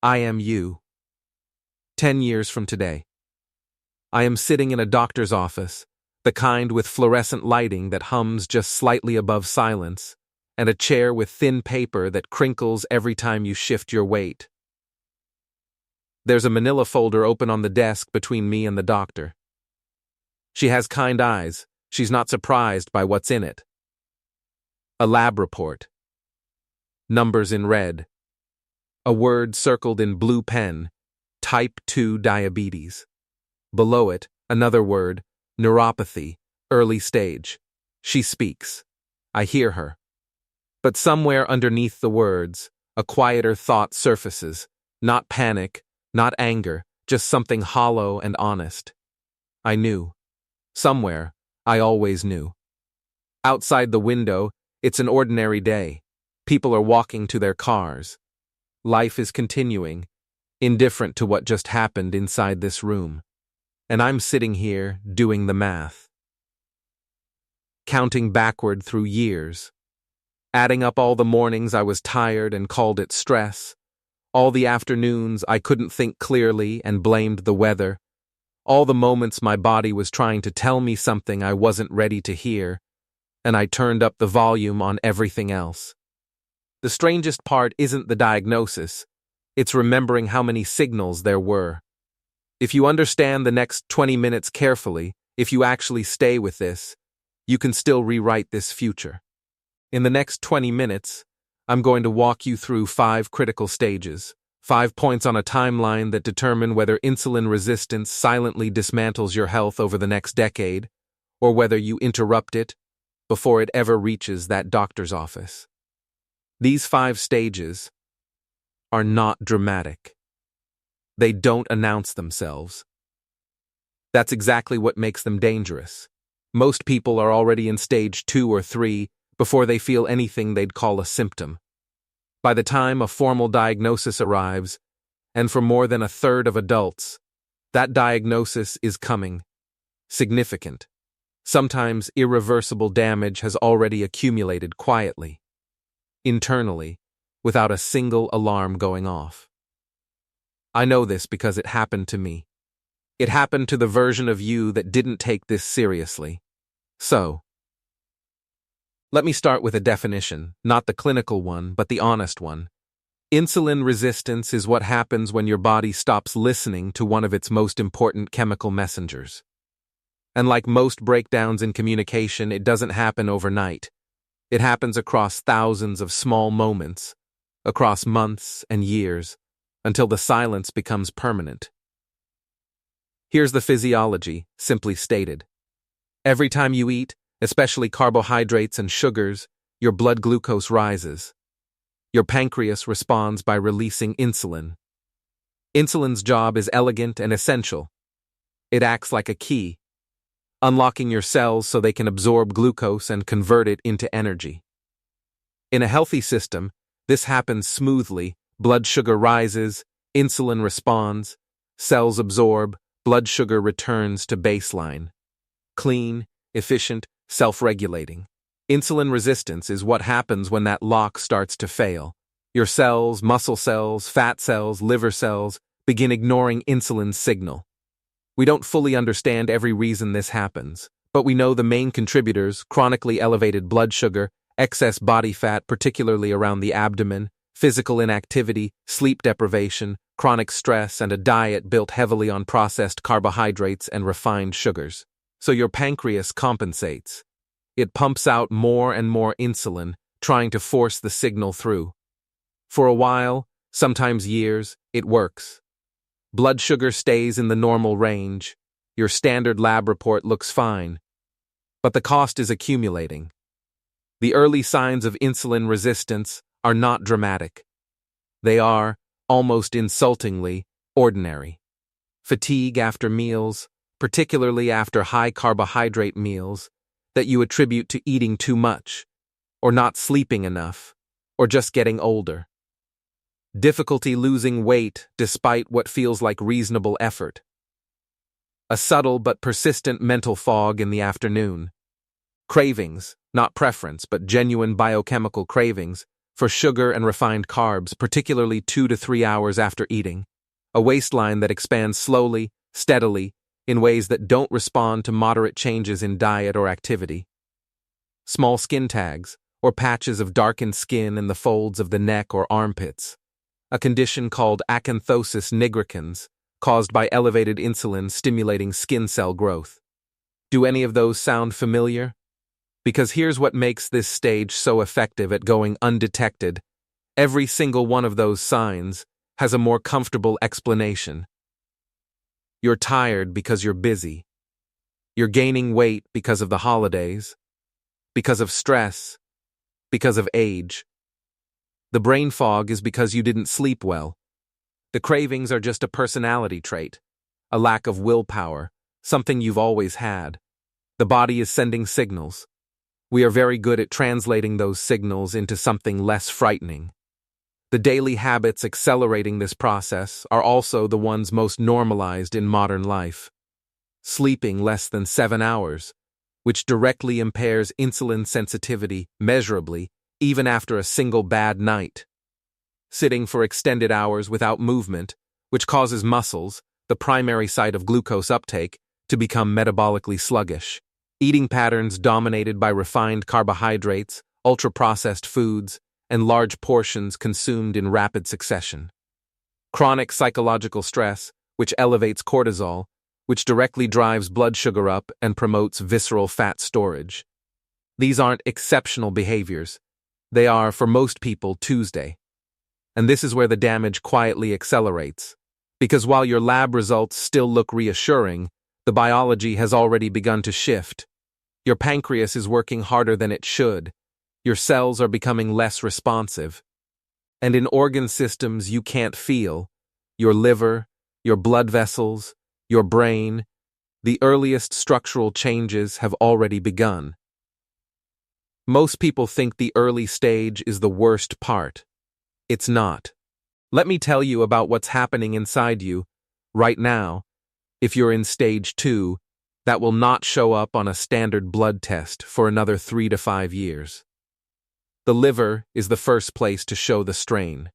I am you. 10 years from today. I am sitting in a doctor's office, the kind with fluorescent lighting that hums just slightly above silence, and a chair with thin paper that crinkles every time you shift your weight. There's a manila folder open on the desk between me and the doctor. She has kind eyes. She's not surprised by what's in it. A lab report. Numbers in red. A word circled in blue pen, type 2 diabetes. Below it, another word, neuropathy, early stage. She speaks. I hear her. But somewhere underneath the words, a quieter thought surfaces, not panic, not anger, just something hollow and honest. I knew. Somewhere, I always knew. Outside the window, it's an ordinary day. People are walking to their cars. Life is continuing, indifferent to what just happened inside this room. And I'm sitting here, doing the math. Counting backward through years. Adding up all the mornings I was tired and called it stress. All the afternoons I couldn't think clearly and blamed the weather. All the moments my body was trying to tell me something I wasn't ready to hear, and I turned up the volume on everything else. The strangest part isn't the diagnosis, it's remembering how many signals there were. If you understand the next 20 minutes carefully, if you actually stay with this, you can still rewrite this future. In the next 20 minutes, I'm going to walk you through 5 critical stages, 5 points on a timeline that determine whether insulin resistance silently dismantles your health over the next decade, or whether you interrupt it before it ever reaches that doctor's office. These 5 stages are not dramatic. They don't announce themselves. That's exactly what makes them dangerous. Most people are already in stage 2 or 3 before they feel anything they'd call a symptom. By the time a formal diagnosis arrives, and for more than a third of adults, that diagnosis is coming. Significant. Sometimes irreversible damage has already accumulated quietly, internally, without a single alarm going off. I know this because it happened to me. It happened to the version of you that didn't take this seriously. So, let me start with a definition, not the clinical one, but the honest one. Insulin resistance is what happens when your body stops listening to one of its most important chemical messengers. And like most breakdowns in communication, it doesn't happen overnight. It happens across thousands of small moments, across months and years, until the silence becomes permanent. Here's the physiology, simply stated. Every time you eat, especially carbohydrates and sugars, your blood glucose rises. Your pancreas responds by releasing insulin. Insulin's job is elegant and essential. It acts like a key, unlocking your cells so they can absorb glucose and convert it into energy. In a healthy system, this happens smoothly. Blood sugar rises, insulin responds, cells absorb, blood sugar returns to baseline. Clean, efficient, self-regulating. Insulin resistance is what happens when that lock starts to fail. Your cells, muscle cells, fat cells, liver cells begin ignoring insulin's signal. We don't fully understand every reason this happens, but we know the main contributors: chronically elevated blood sugar, excess body fat, particularly around the abdomen, physical inactivity, sleep deprivation, chronic stress, and a diet built heavily on processed carbohydrates and refined sugars. So your pancreas compensates. It pumps out more and more insulin, trying to force the signal through. For a while, sometimes years, it works. Blood sugar stays in the normal range. Your standard lab report looks fine. But the cost is accumulating. The early signs of insulin resistance are not dramatic. They are, almost insultingly, ordinary. Fatigue after meals, particularly after high-carbohydrate meals, that you attribute to eating too much, or not sleeping enough, or just getting older. Difficulty losing weight despite what feels like reasonable effort. A subtle but persistent mental fog in the afternoon. Cravings, not preference, but genuine biochemical cravings, for sugar and refined carbs, particularly 2 to 3 hours after eating. A waistline that expands slowly, steadily, in ways that don't respond to moderate changes in diet or activity. Small skin tags, or patches of darkened skin in the folds of the neck or armpits. A condition called acanthosis nigricans, caused by elevated insulin stimulating skin cell growth. Do any of those sound familiar? Because here's what makes this stage so effective at going undetected. Every single one of those signs has a more comfortable explanation. You're tired because you're busy. You're gaining weight because of the holidays, because of stress, because of age. The brain fog is because you didn't sleep well. The cravings are just a personality trait, a lack of willpower, something you've always had. The body is sending signals. We are very good at translating those signals into something less frightening. The daily habits accelerating this process are also the ones most normalized in modern life. Sleeping less than 7 hours, which directly impairs insulin sensitivity measurably, even after a single bad night. Sitting for extended hours without movement, which causes muscles, the primary site of glucose uptake, to become metabolically sluggish. Eating patterns dominated by refined carbohydrates, ultra-processed foods, and large portions consumed in rapid succession. Chronic psychological stress, which elevates cortisol, which directly drives blood sugar up and promotes visceral fat storage. These aren't exceptional behaviors. They are, for most people, Tuesday. And this is where the damage quietly accelerates. Because while your lab results still look reassuring, the biology has already begun to shift. Your pancreas is working harder than it should. Your cells are becoming less responsive. And in organ systems you can't feel, your liver, your blood vessels, your brain, the earliest structural changes have already begun. Most people think the early stage is the worst part. It's not. Let me tell you about what's happening inside you, right now. If you're in stage 2, that will not show up on a standard blood test for another 3 to 5 years. The liver is the first place to show the strain.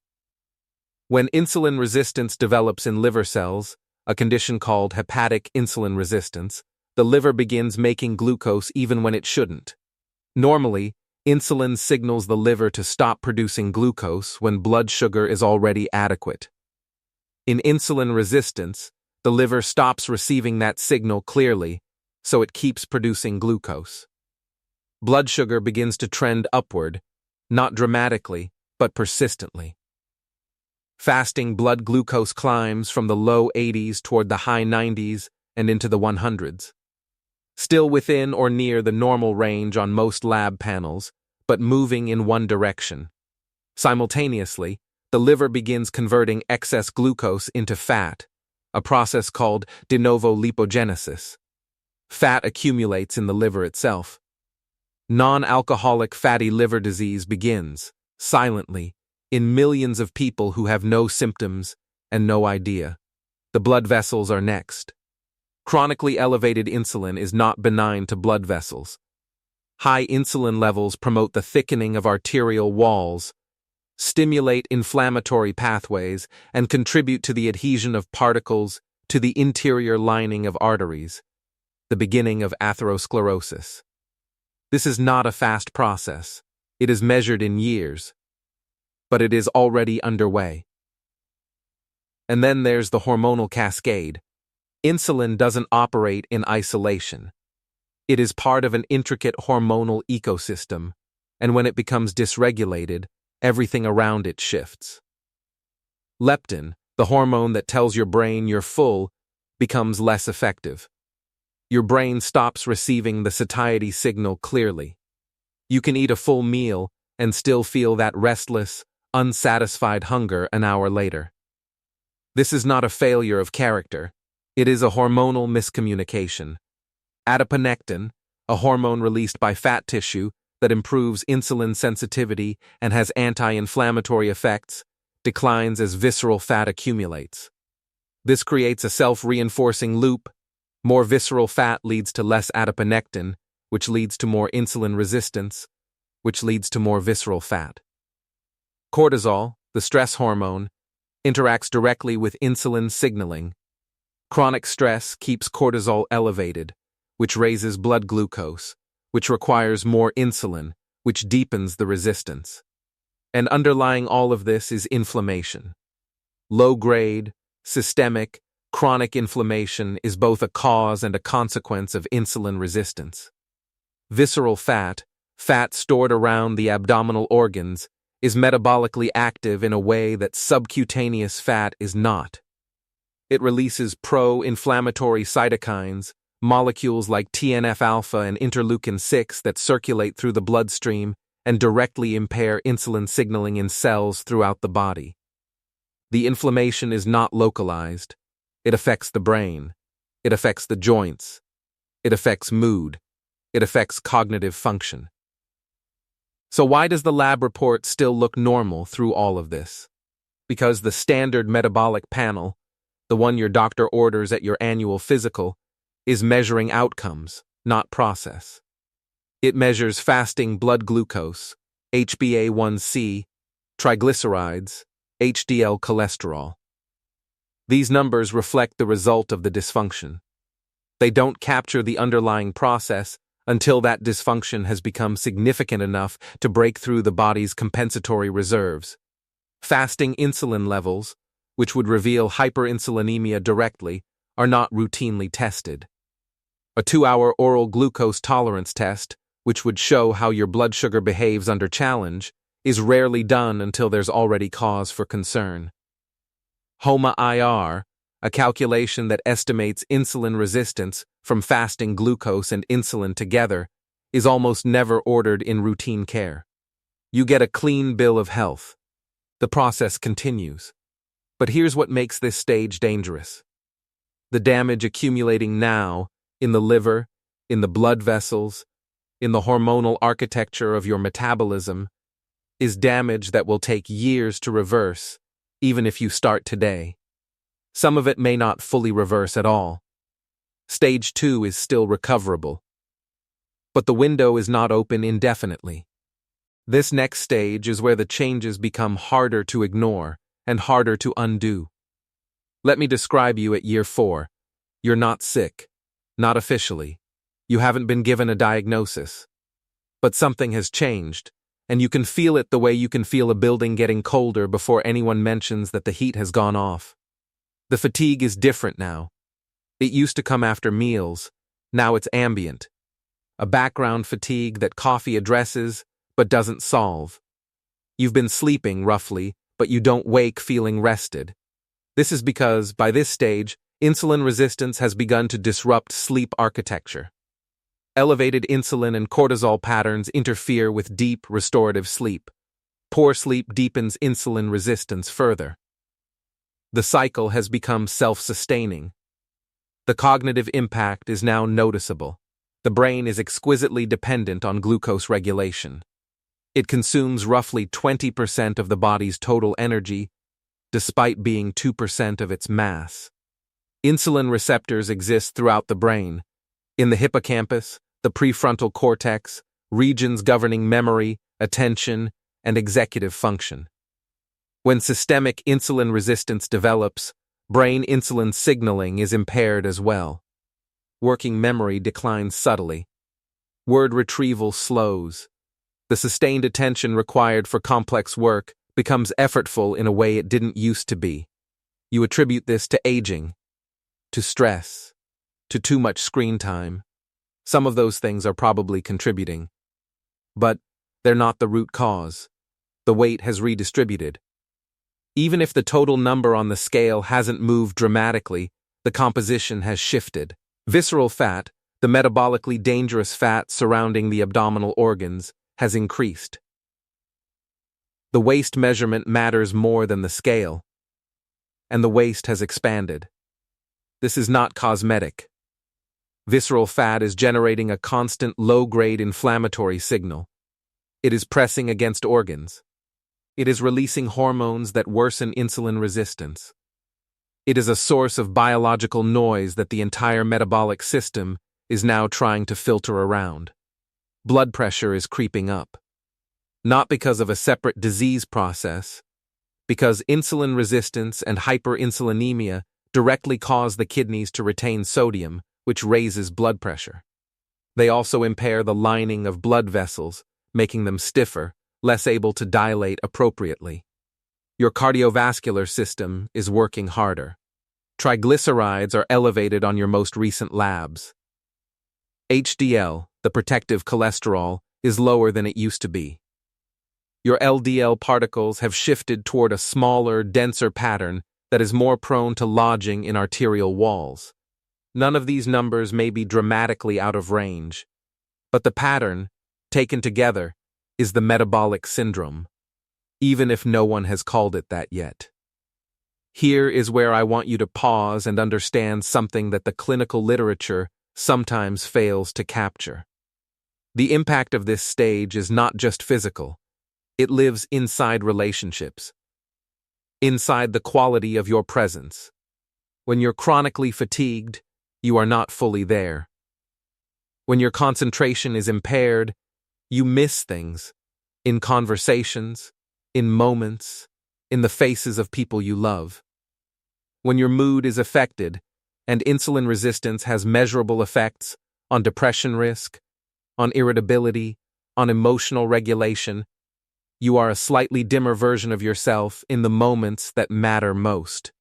When insulin resistance develops in liver cells, a condition called hepatic insulin resistance, the liver begins making glucose even when it shouldn't. Normally, insulin signals the liver to stop producing glucose when blood sugar is already adequate. In insulin resistance, the liver stops receiving that signal clearly, so it keeps producing glucose. Blood sugar begins to trend upward, not dramatically, but persistently. Fasting blood glucose climbs from the low 80s toward the high 90s and into the 100s. Still within or near the normal range on most lab panels, but moving in one direction. Simultaneously, the liver begins converting excess glucose into fat, a process called de novo lipogenesis. Fat accumulates in the liver itself. Non-alcoholic fatty liver disease begins, silently, in millions of people who have no symptoms and no idea. The blood vessels are next. Chronically elevated insulin is not benign to blood vessels. High insulin levels promote the thickening of arterial walls, stimulate inflammatory pathways, and contribute to the adhesion of particles to the interior lining of arteries, the beginning of atherosclerosis. This is not a fast process. It is measured in years, but it is already underway. And then there's the hormonal cascade. Insulin doesn't operate in isolation. It is part of an intricate hormonal ecosystem, and when it becomes dysregulated, everything around it shifts. Leptin, the hormone that tells your brain you're full, becomes less effective. Your brain stops receiving the satiety signal clearly. You can eat a full meal and still feel that restless, unsatisfied hunger an hour later. This is not a failure of character. It is a hormonal miscommunication. Adiponectin, a hormone released by fat tissue that improves insulin sensitivity and has anti-inflammatory effects, declines as visceral fat accumulates. This creates a self-reinforcing loop. More visceral fat leads to less adiponectin, which leads to more insulin resistance, which leads to more visceral fat. Cortisol, the stress hormone, interacts directly with insulin signaling. Chronic stress keeps cortisol elevated, which raises blood glucose, which requires more insulin, which deepens the resistance. And underlying all of this is inflammation. Low-grade, systemic, chronic inflammation is both a cause and a consequence of insulin resistance. Visceral fat, fat stored around the abdominal organs, is metabolically active in a way that subcutaneous fat is not. It releases pro-inflammatory cytokines, molecules like TNF-alpha and interleukin-6 that circulate through the bloodstream and directly impair insulin signaling in cells throughout the body. The inflammation is not localized. It affects the brain. It affects the joints. It affects mood. It affects cognitive function. So why does the lab report still look normal through all of this? Because the standard metabolic panel, the one your doctor orders at your annual physical, is measuring outcomes, not process. It measures fasting blood glucose, HbA1c, triglycerides, HDL cholesterol. These numbers reflect the result of the dysfunction. They don't capture the underlying process until that dysfunction has become significant enough to break through the body's compensatory reserves. Fasting insulin levels, which would reveal hyperinsulinemia directly, are not routinely tested. A 2-hour oral glucose tolerance test, which would show how your blood sugar behaves under challenge, is rarely done until there's already cause for concern. HOMA-IR, a calculation that estimates insulin resistance from fasting glucose and insulin together, is almost never ordered in routine care. You get a clean bill of health. The process continues. But here's what makes this stage dangerous. The damage accumulating now in the liver, in the blood vessels, in the hormonal architecture of your metabolism, is damage that will take years to reverse, even if you start today. Some of it may not fully reverse at all. Stage 2 is still recoverable. But the window is not open indefinitely. This next stage is where the changes become harder to ignore and harder to undo. Let me describe you at year 4. You're not sick. Not officially. You haven't been given a diagnosis. But something has changed, and you can feel it the way you can feel a building getting colder before anyone mentions that the heat has gone off. The fatigue is different now. It used to come after meals. Now it's ambient. A background fatigue that coffee addresses but doesn't solve. You've been sleeping, roughly, but you don't wake feeling rested. This is because, by this stage, insulin resistance has begun to disrupt sleep architecture. Elevated insulin and cortisol patterns interfere with deep, restorative sleep. Poor sleep deepens insulin resistance further. The cycle has become self-sustaining. The cognitive impact is now noticeable. The brain is exquisitely dependent on glucose regulation. It consumes roughly 20% of the body's total energy, despite being 2% of its mass. Insulin receptors exist throughout the brain, in the hippocampus, the prefrontal cortex, regions governing memory, attention, and executive function. When systemic insulin resistance develops, brain insulin signaling is impaired as well. Working memory declines subtly. Word retrieval slows. The sustained attention required for complex work becomes effortful in a way it didn't used to be. You attribute this to aging, to stress, to too much screen time. Some of those things are probably contributing. But they're not the root cause. The weight has redistributed. Even if the total number on the scale hasn't moved dramatically, the composition has shifted. Visceral fat, the metabolically dangerous fat surrounding the abdominal organs, has increased. The waist measurement matters more than the scale. And the waist has expanded. This is not cosmetic. Visceral fat is generating a constant low-grade inflammatory signal. It is pressing against organs. It is releasing hormones that worsen insulin resistance. It is a source of biological noise that the entire metabolic system is now trying to filter around. Blood pressure is creeping up. not because of a separate disease process, because insulin resistance and hyperinsulinemia directly cause the kidneys to retain sodium, which raises blood pressure. They also impair the lining of blood vessels, making them stiffer, less able to dilate appropriately. Your cardiovascular system is working harder. Triglycerides are elevated on your most recent labs. HDL, the protective cholesterol, is lower than it used to be. Your LDL particles have shifted toward a smaller, denser pattern that is more prone to lodging in arterial walls. None of these numbers may be dramatically out of range, but the pattern, taken together, is the metabolic syndrome, even if no one has called it that yet. Here is where I want you to pause and understand something that the clinical literature sometimes fails to capture. The impact of this stage is not just physical. It lives inside relationships, inside the quality of your presence. When you're chronically fatigued, you are not fully there. When your concentration is impaired, you miss things, in conversations, in moments, in the faces of people you love. When your mood is affected, and insulin resistance has measurable effects on depression risk, on irritability, on emotional regulation, you are a slightly dimmer version of yourself in the moments that matter most.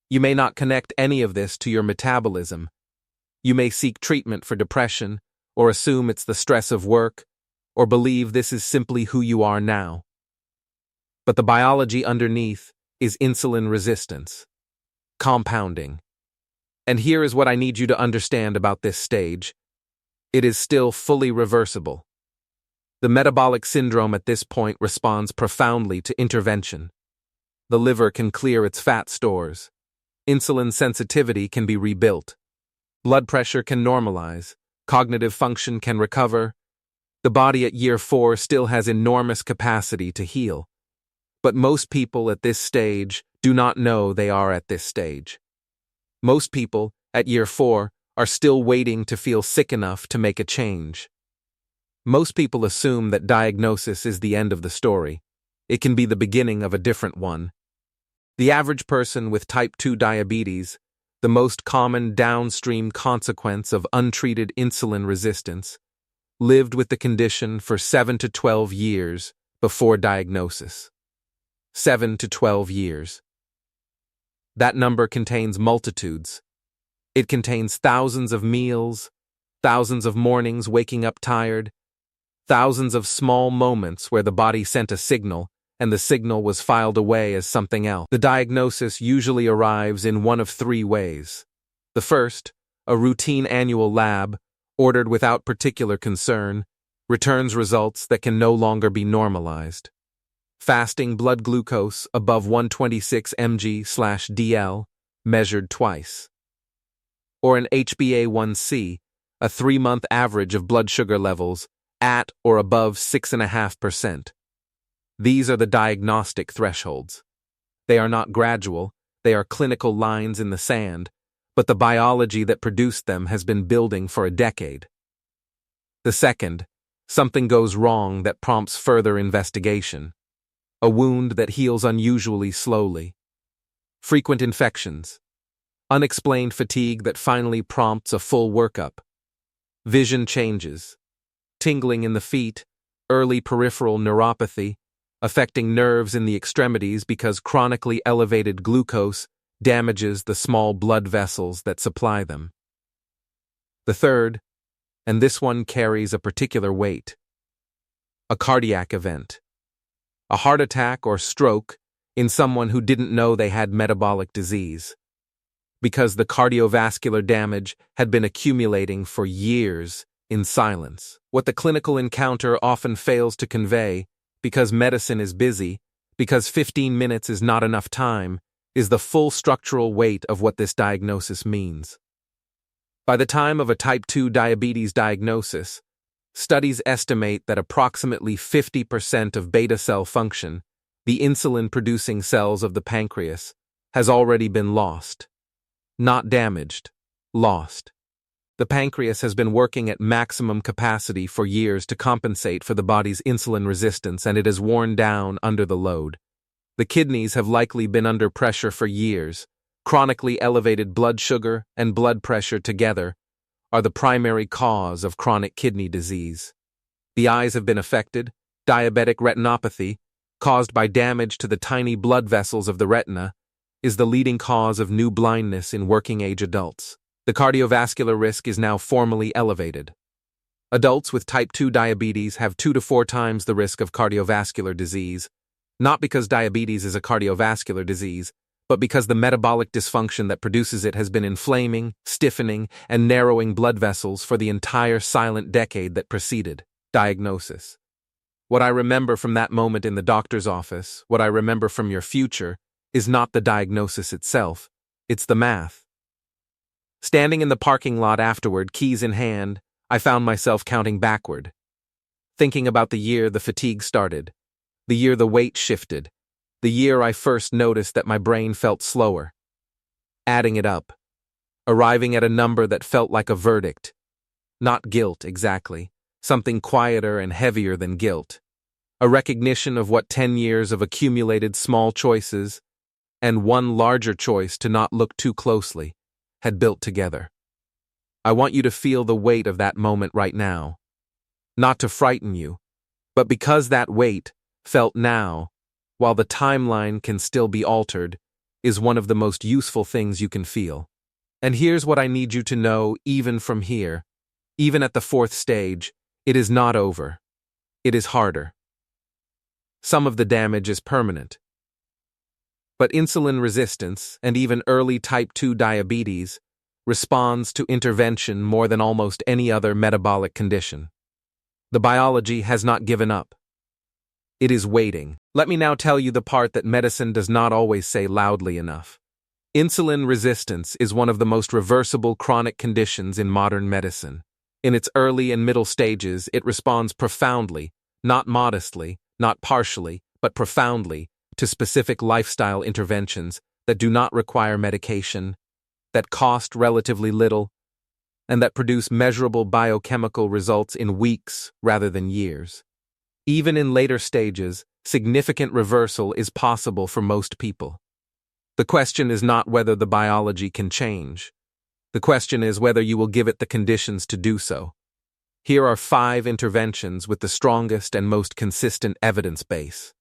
You may not connect any of this to your metabolism. You may seek treatment for depression, or assume it's the stress of work, or believe this is simply who you are now. But the biology underneath is insulin resistance, compounding. And here is what I need you to understand about this stage. It is still fully reversible. The metabolic syndrome at this point responds profoundly to intervention. The liver can clear its fat stores. Insulin sensitivity can be rebuilt. Blood pressure can normalize. Cognitive function can recover. The body at year 4 still has enormous capacity to heal. But most people at this stage do not know they are at this stage. Most people at year 4 are still waiting to feel sick enough to make a change. Most people assume that diagnosis is the end of the story. It can be the beginning of a different one. The average person with type 2 diabetes, the most common downstream consequence of untreated insulin resistance, lived with the condition for 7 to 12 years before diagnosis. 7 to 12 years. That number contains multitudes. It contains thousands of meals, thousands of mornings waking up tired, thousands of small moments where the body sent a signal and the signal was filed away as something else. The diagnosis usually arrives in one of 3 ways. The first, a routine annual lab, ordered without particular concern, returns results that can no longer be normalized. Fasting blood glucose above 126 mg/dl, measured twice. Or an HbA1c, a 3-month average of blood sugar levels at or above 6.5%. These are the diagnostic thresholds. They are not gradual, they are clinical lines in the sand, but the biology that produced them has been building for a decade. The second, something goes wrong that prompts further investigation. A wound that heals unusually slowly. Frequent infections. Unexplained fatigue that finally prompts a full workup. Vision changes. Tingling in the feet, early peripheral neuropathy, affecting nerves in the extremities because chronically elevated glucose damages the small blood vessels that supply them. The third, and this one carries a particular weight, a cardiac event. A heart attack or stroke in someone who didn't know they had metabolic disease, because the cardiovascular damage had been accumulating for years in silence. What the clinical encounter often fails to convey, because medicine is busy, because 15 minutes is not enough time, is the full structural weight of what this diagnosis means. By the time of a type 2 diabetes diagnosis, studies estimate that approximately 50% of beta cell function, the insulin-producing cells of the pancreas, has already been lost. Not damaged, lost. The pancreas has been working at maximum capacity for years to compensate for the body's insulin resistance, and it has worn down under the load. The kidneys have likely been under pressure for years. Chronically elevated blood sugar and blood pressure together are the primary cause of chronic kidney disease. The eyes have been affected. Diabetic retinopathy, caused by damage to the tiny blood vessels of the retina, is the leading cause of new blindness in working-age adults. The cardiovascular risk is now formally elevated. Adults with type 2 diabetes have 2 to 4 times the risk of cardiovascular disease, not because diabetes is a cardiovascular disease, but because the metabolic dysfunction that produces it has been inflaming, stiffening, and narrowing blood vessels for the entire silent decade that preceded. Diagnosis. What I remember from that moment in the doctor's office, what I remember from your future, is not the diagnosis itself, it's the math. Standing in the parking lot afterward, keys in hand, I found myself counting backward. Thinking about the year the fatigue started, the year the weight shifted, the year I first noticed that my brain felt slower. Adding it up, arriving at a number that felt like a verdict. Not guilt, exactly, something quieter and heavier than guilt. A recognition of what 10 years of accumulated small choices, and one larger choice to not look too closely, had built together. I want you to feel the weight of that moment right now. Not to frighten you, but because that weight, felt now, while the timeline can still be altered, is one of the most useful things you can feel. And here's what I need you to know, even from here, even at the 4th stage, it is not over. It is harder. Some of the damage is permanent. But insulin resistance, and even early type 2 diabetes, responds to intervention more than almost any other metabolic condition. The biology has not given up. It is waiting. Let me now tell you the part that medicine does not always say loudly enough. Insulin resistance is one of the most reversible chronic conditions in modern medicine. In its early and middle stages, it responds profoundly, not modestly, not partially, but profoundly, to specific lifestyle interventions that do not require medication, that cost relatively little, and that produce measurable biochemical results in weeks rather than years. Even in later stages, significant reversal is possible for most people. The question is not whether the biology can change. The question is whether you will give it the conditions to do so. Here are 5 interventions with the strongest and most consistent evidence base.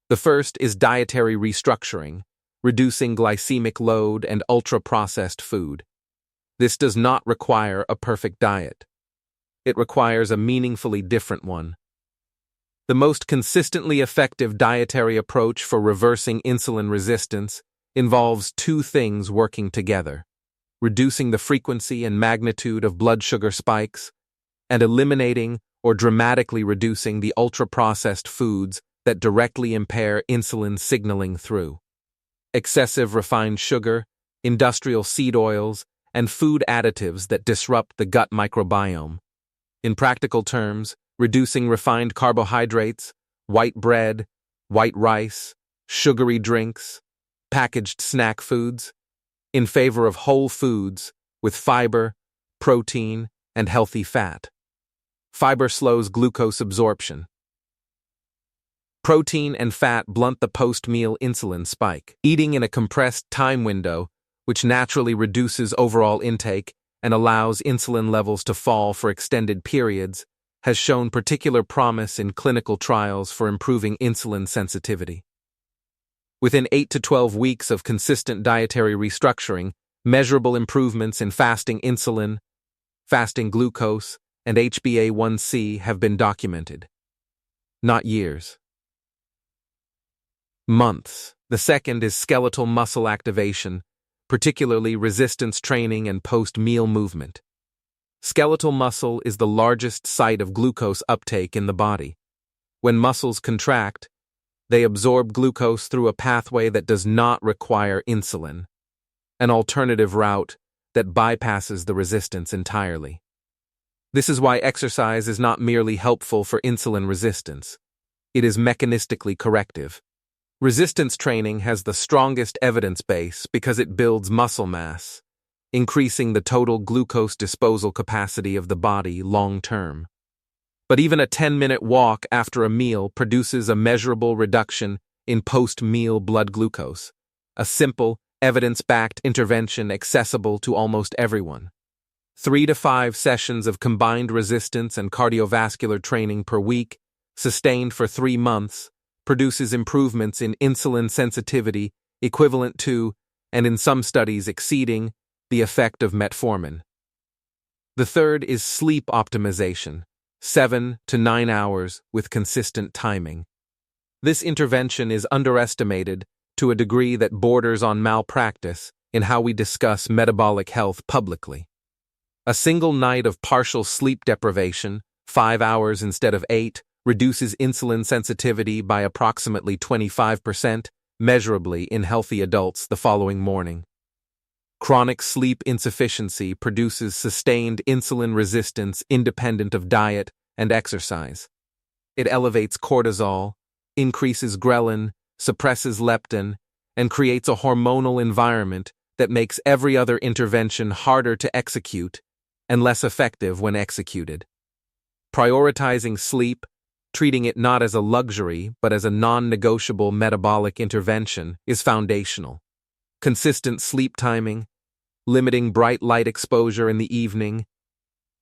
The first is dietary restructuring, reducing glycemic load and ultra-processed food. This does not require a perfect diet. It requires a meaningfully different one. The most consistently effective dietary approach for reversing insulin resistance involves 2 things working together: reducing the frequency and magnitude of blood sugar spikes, and eliminating or dramatically reducing the ultra-processed foods that directly impair insulin signaling through. Excessive refined sugar, industrial seed oils, and food additives that disrupt the gut microbiome. In practical terms, reducing refined carbohydrates, white bread, white rice, sugary drinks, packaged snack foods, in favor of whole foods with fiber, protein, and healthy fat. Fiber slows glucose absorption. Protein and fat blunt the post-meal insulin spike. Eating in a compressed time window, which naturally reduces overall intake and allows insulin levels to fall for extended periods, has shown particular promise in clinical trials for improving insulin sensitivity. Within 8 to 12 weeks of consistent dietary restructuring, measurable improvements in fasting insulin, fasting glucose, and HbA1c have been documented. Not years. Months. The second is skeletal muscle activation, particularly resistance training and post-meal movement. Skeletal muscle is the largest site of glucose uptake in the body. When muscles contract, they absorb glucose through a pathway that does not require insulin, an alternative route that bypasses the resistance entirely. This is why exercise is not merely helpful for insulin resistance. It is mechanistically corrective. Resistance training has the strongest evidence base because it builds muscle mass. increasing the total glucose disposal capacity of the body long-term. But even a 10-minute walk after a meal produces a measurable reduction in post-meal blood glucose, a simple, evidence-backed intervention accessible to almost everyone. 3 to 5 sessions of combined resistance and cardiovascular training per week, sustained for 3 months, produces improvements in insulin sensitivity equivalent to, and in some studies exceeding, the effect of metformin. The third is sleep optimization, 7 to 9 hours with consistent timing. This intervention is underestimated to a degree that borders on malpractice in how we discuss metabolic health publicly. A single night of partial sleep deprivation, 5 hours instead of 8, reduces insulin sensitivity by approximately 25%, measurably in healthy adults the following morning. Chronic sleep insufficiency produces sustained insulin resistance independent of diet and exercise. It elevates cortisol, increases ghrelin, suppresses leptin, and creates a hormonal environment that makes every other intervention harder to execute and less effective when executed. Prioritizing sleep, treating it not as a luxury but as a non-negotiable metabolic intervention, is foundational. Consistent sleep timing, limiting bright light exposure in the evening,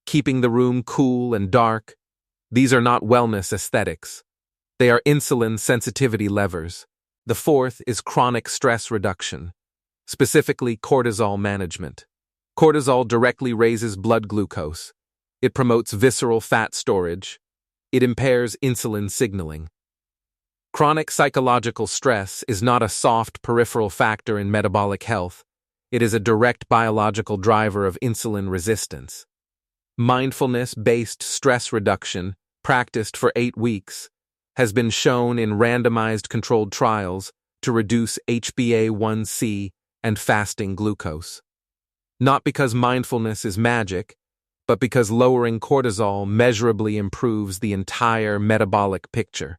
keeping the room cool and dark, these are not wellness aesthetics. They are insulin sensitivity levers. The fourth is chronic stress reduction, specifically cortisol management. Cortisol directly raises blood glucose. It promotes visceral fat storage. It impairs insulin signaling. Chronic psychological stress is not a soft peripheral factor in metabolic health. It is a direct biological driver of insulin resistance. Mindfulness-based stress reduction, practiced for 8 weeks, has been shown in randomized controlled trials to reduce HbA1c and fasting glucose. Not because mindfulness is magic, but because lowering cortisol measurably improves the entire metabolic picture.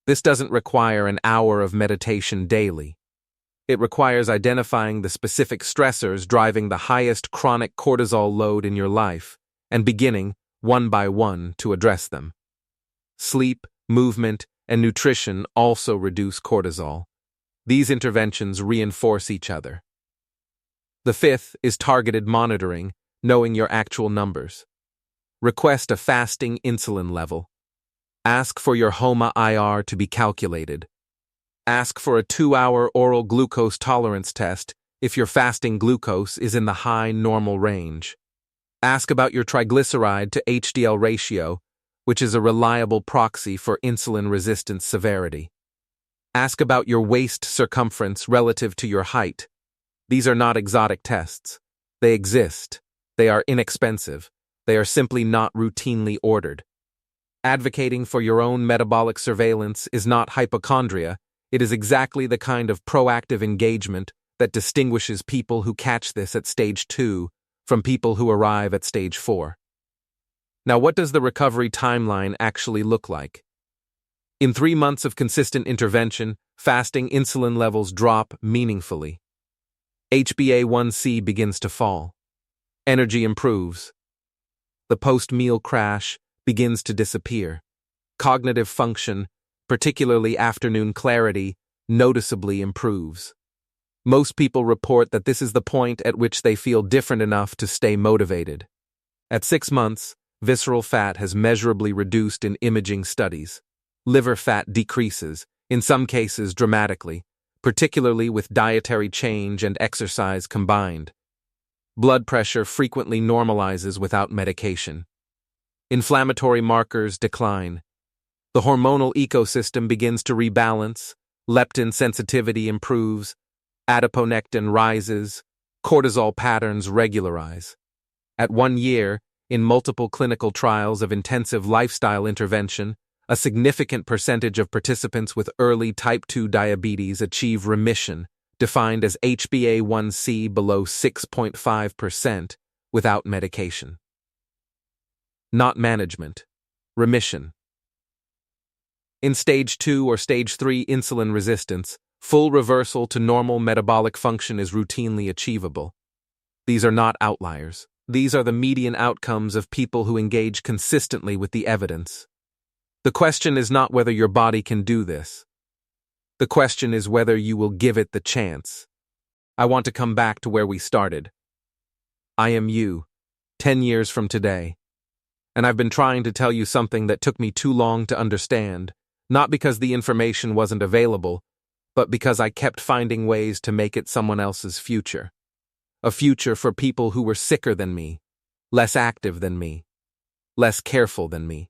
This doesn't require an hour of meditation daily. It requires identifying the specific stressors driving the highest chronic cortisol load in your life and beginning, one by one, to address them. Sleep, movement, and nutrition also reduce cortisol. These interventions reinforce each other. The fifth is targeted monitoring, knowing your actual numbers. Request a fasting insulin level. Ask for your HOMA-IR to be calculated. Ask for a 2-hour oral glucose tolerance test if your fasting glucose is in the high normal range. Ask about your triglyceride to HDL ratio, which is a reliable proxy for insulin resistance severity. Ask about your waist circumference relative to your height. These are not exotic tests. They exist. They are inexpensive. They are simply not routinely ordered. Advocating for your own metabolic surveillance is not hypochondria. It is exactly the kind of proactive engagement that distinguishes people who catch this at stage 2 from people who arrive at stage 4. Now, what does the recovery timeline actually look like? In 3 months of consistent intervention, fasting insulin levels drop meaningfully. HbA1c begins to fall. Energy improves. The post-meal crash begins to disappear. Cognitive function, particularly afternoon clarity, noticeably improves. Most people report that this is the point at which they feel different enough to stay motivated. At 6 months, visceral fat has measurably reduced in imaging studies. Liver fat decreases, in some cases dramatically, particularly with dietary change and exercise combined. Blood pressure frequently normalizes without medication. Inflammatory markers decline. The hormonal ecosystem begins to rebalance, leptin sensitivity improves, adiponectin rises, cortisol patterns regularize. At 1 year, in multiple clinical trials of intensive lifestyle intervention, a significant percentage of participants with early type 2 diabetes achieve remission, defined as HbA1c below 6.5% without medication. Not management. Remission. In stage 2 or stage 3 insulin resistance, full reversal to normal metabolic function is routinely achievable. These are not outliers. These are the median outcomes of people who engage consistently with the evidence. The question is not whether your body can do this. The question is whether you will give it the chance. I want to come back to where we started. I am you, 10 years from today. And I've been trying to tell you something that took me too long to understand, not because the information wasn't available, but because I kept finding ways to make it someone else's future. A future for people who were sicker than me, less active than me, less careful than me.